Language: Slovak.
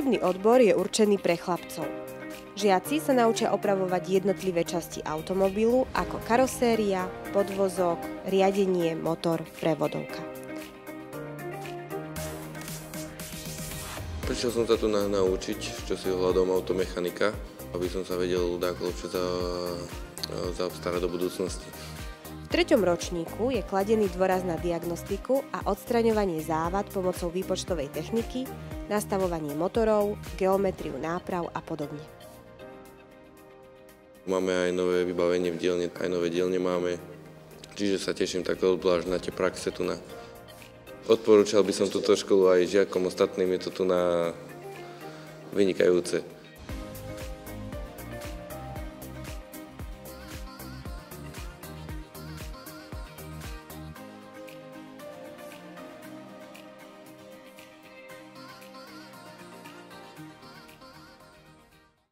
Skúšobný odbor je určený pre chlapcov. Žiaci sa naučia opravovať jednotlivé časti automobilu ako karoséria, podvozok, riadenie, motor, prevodovka. Prišiel som sa tu naučiť, čo si ohľadom automechanika, aby som sa vedel lepšie zaobstarať do budúcnosti. V 3. ročníku je kladený dôraz na diagnostiku a odstraňovanie závad pomocou výpočtovej techniky, nastavovanie motorov, geometriu náprav a podobne. Máme aj nové vybavenie v dielne, aj nové dielne máme, čiže sa teším tak obzvlášť na tie praxe tu na. Odporúčal by som túto školu aj žiakom ostatným, je to tu na vynikajúce.